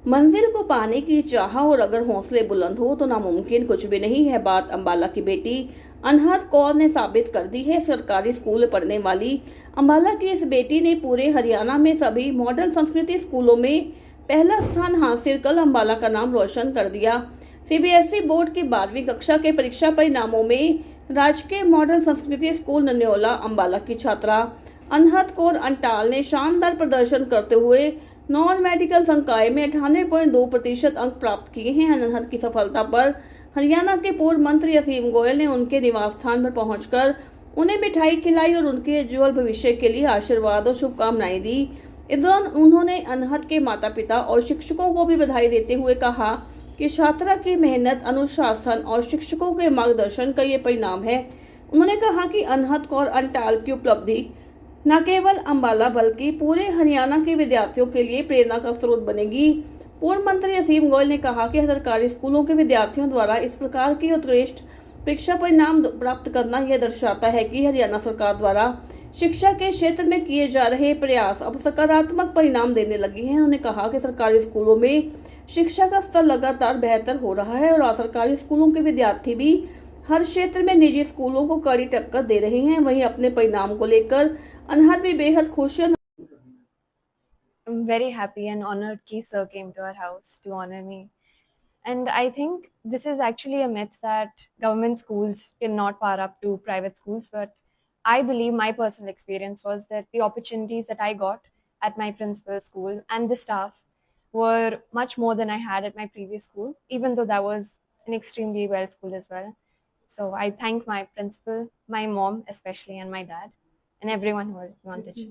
मंजिल को पाने की चाह और अगर हौसले बुलंद हो तो नामुमकिन कुछ भी नहीं है। बात अंबाला की बेटी अनहद कौर ने साबित कर दी है। सरकारी स्कूल पढ़ने वाली अंबाला की इस बेटी ने पूरे हरियाणा में सभी मॉडर्न संस्कृति स्कूलों में पहला स्थान हासिल कर अम्बाला का नाम रोशन कर दिया। सीबीएसई बोर्ड की 12वीं कक्षा के परीक्षा परिणामों में राजकीय मॉडर्न संस्कृति स्कूल नन्योला अम्बाला की छात्रा अनहद कौर अंटाल ने शानदार प्रदर्शन करते हुए नॉन मेडिकल संकाय में 98.2% अंक प्राप्त किए हैं। अनहद की सफलता पर हरियाणा के पूर्व मंत्री असीम गोयल ने उनके निवास स्थान पर पहुंचकर उन्हें मिठाई खिलाई और उनके उज्जवल भविष्य के लिए आशीर्वाद और शुभकामनाएं दी। इस दौरान उन्होंने अनहद के माता पिता और शिक्षकों को भी बधाई देते हुए कहा कि छात्रा की मेहनत, अनुशासन और शिक्षकों के मार्गदर्शन का ये परिणाम है। उन्होंने कहा कि अनहद कौर अंटाल की उपलब्धि न केवल अंबाला बल्कि पूरे हरियाणा के विद्यार्थियों के लिए प्रेरणा का स्रोत बनेगी। पूर्व मंत्री असीम गोयल ने कहा कि सरकारी स्कूलों के विद्यार्थियों द्वारा इस प्रकार की उत्कृष्ट परीक्षा परिणाम प्राप्त करना यह दर्शाता है कि हरियाणा सरकार द्वारा शिक्षा के क्षेत्र में किए जा रहे प्रयास अब सकारात्मक परिणाम देने लगे हैं। उन्होंने कहा कि सरकारी स्कूलों में शिक्षा का स्तर लगातार बेहतर हो रहा है और सरकारी स्कूलों के विद्यार्थी भी हर क्षेत्र में निजी स्कूलों को कड़ी टक्कर दे रहे हैं। वहीं अपने परिणाम को लेकर अनहद भी बेहद खुश है। I'm very happy and honored कि sir came to our house to honor me. And I think this is actually a myth that government schools cannot par up to private schools. But I believe my personal experience was that the opportunities that I got at my principal's school and the staff were much more than I had at my previous school, even though that was an extremely well school as well. So I thank my principal, my mom especially, and my dad, and everyone who wanted to.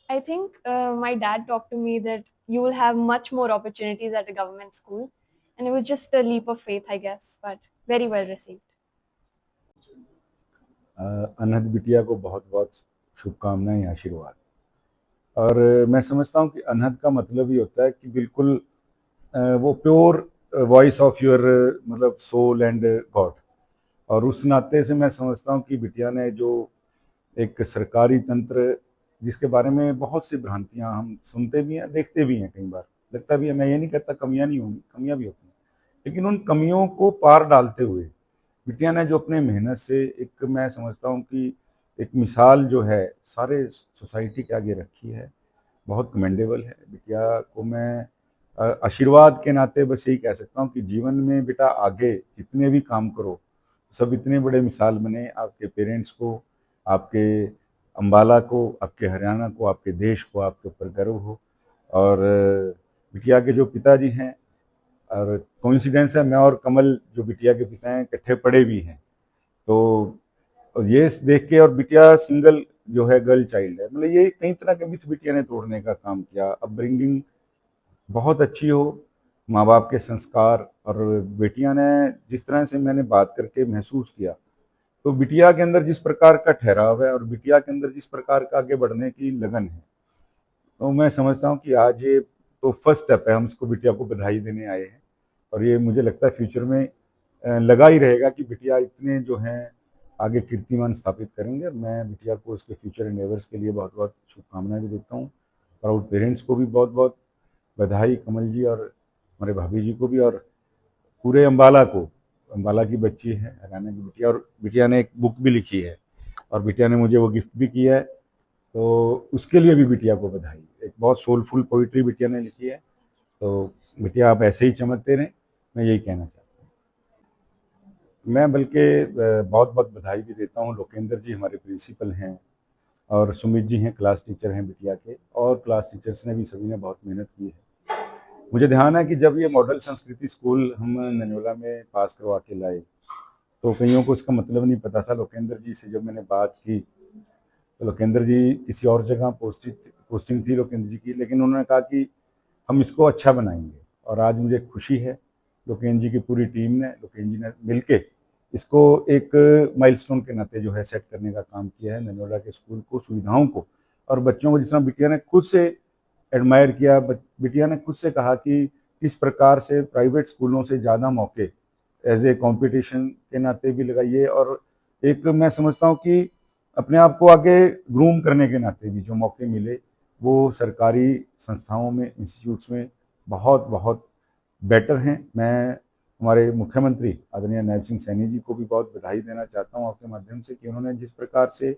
I think my dad talked to me that you will have much more opportunities at a government school, and it was just a leap of faith, I guess, but very well received. अनहद बिटिया को बहुत बहुत शुभकामनाएं, आशीर्वाद। और मैं समझता हूं कि अनहद का मतलब ही होता है कि बिल्कुल वो प्योर वॉइस ऑफ योर मतलब सोल एंड गॉड। और उस नाते से मैं समझता हूं कि बिटिया ने जो एक सरकारी तंत्र जिसके बारे में बहुत सी भ्रांतियां हम सुनते भी हैं, देखते भी हैं, कई बार लगता भी है, मैं ये नहीं कहता कमियां नहीं होंगी, कमियां भी होती हैं, लेकिन उन कमियों को पार डालते हुए बिटिया ने जो अपने मेहनत से एक, मैं समझता हूँ कि एक मिसाल जो है सारे सोसाइटी के आगे रखी है, बहुत कमेंडेबल है। बिटिया को मैं आशीर्वाद के नाते बस यही कह सकता हूँ कि जीवन में बेटा आगे जितने भी काम करो सब इतने बड़े मिसाल बने, आपके पेरेंट्स को, आपके अम्बाला को, आपके हरियाणा को, आपके देश को आपके ऊपर गर्व हो। और बिटिया के जो पिताजी हैं, और कोइंसिडेंस है मैं और कमल जो बिटिया के पिता हैं इकट्ठे पढ़े भी हैं, तो ये देख के, और बिटिया सिंगल जो है गर्ल चाइल्ड है, मतलब ये कई तरह के मिथ बिटिया ने तोड़ने का काम किया। अपब्रिंगिंग बहुत अच्छी हो, माँ बाप के संस्कार, और बेटियां ने जिस तरह से मैंने बात करके महसूस किया, तो बिटिया के अंदर जिस प्रकार का ठहराव है और बिटिया के अंदर जिस प्रकार का आगे बढ़ने की लगन है, तो मैं समझता हूँ कि आज ये तो फर्स्ट स्टेप है। हम इसको बिटिया को बधाई देने आए हैं, और ये मुझे लगता है फ्यूचर में लगा ही रहेगा कि बिटिया इतने जो हैं आगे कीर्तिमान स्थापित करेंगे। और मैं बिटिया को उसके फ्यूचर एंडेवर्स के लिए बहुत बहुत शुभकामनाएं भी देता हूँ। प्राउड पेरेंट्स को भी बहुत बहुत बधाई, कमल जी और हमारे भाभी जी को भी, और पूरे अम्बाला को। अम्बाला की बच्ची है, हरियाणा की बिटिया, और बिटिया ने एक बुक भी लिखी है और बिटिया ने मुझे वो गिफ्ट भी किया है, तो उसके लिए भी बिटिया को बधाई। एक बहुत सोलफुल पोइट्री बिटिया ने लिखी है, तो बिटिया आप ऐसे ही चमकते रहें, मैं यही कहना चाहता हूँ। मैं बल्कि बहुत बहुत बधाई भी देता हूँ। लोकेंद्र जी हमारे प्रिंसिपल हैं, और सुमित जी हैं क्लास टीचर हैं बिटिया के, और क्लास टीचर्स ने भी सभी ने बहुत मेहनत की है। मुझे ध्यान है कि जब ये मॉडल संस्कृति स्कूल हम नन्योला में पास करवा के लाए तो कईयों को इसका मतलब नहीं पता था। लोकेंद्र जी से जब मैंने बात की तो लोकेंद्र जी किसी और जगह पोस्टिंग थी लोकेंद्र जी की, लेकिन उन्होंने कहा कि हम इसको अच्छा बनाएंगे। और आज मुझे खुशी है लोकेंद्र जी की पूरी टीम ने, लोकेंद्र जी ने मिलके इसको एक माइलस्टोन के नाते जो है सेट करने का काम किया है। नन्योला के स्कूल को, सुविधाओं को, और बच्चों को, जिस तरह बिटिया ने खुद से एडमायर किया, बिटिया ने खुद से कहा कि किस प्रकार से प्राइवेट स्कूलों से ज़्यादा मौके एज ए कंपटीशन के नाते भी लगाइए, और एक मैं समझता हूँ कि अपने आप को आगे ग्रूम करने के नाते भी जो मौके मिले वो सरकारी संस्थाओं में, इंस्टीट्यूट्स में बहुत बहुत बेटर हैं। मैं हमारे मुख्यमंत्री आदरणीय नायब सिंह सैनी जी को भी बहुत बधाई देना चाहता हूँ आपके माध्यम से कि उन्होंने जिस प्रकार से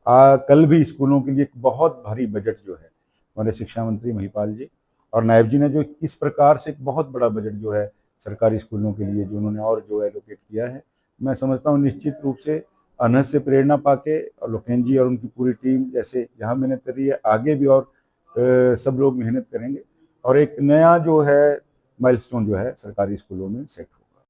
कल भी स्कूलों के लिए एक बहुत भारी बजट जो है, हमारे शिक्षा मंत्री महिपाल जी और नायब जी ने जो इस प्रकार से एक बहुत बड़ा बजट जो है सरकारी स्कूलों के लिए जो उन्होंने और जो एलोकेट किया है, मैं समझता हूँ निश्चित रूप से अनहद से प्रेरणा पाके और लोकेन जी और उनकी पूरी टीम जैसे यहाँ मेहनत कर रही है, आगे भी और सब लोग मेहनत करेंगे और एक नया जो है माइलस्टोन जो है सरकारी स्कूलों में सेट हो।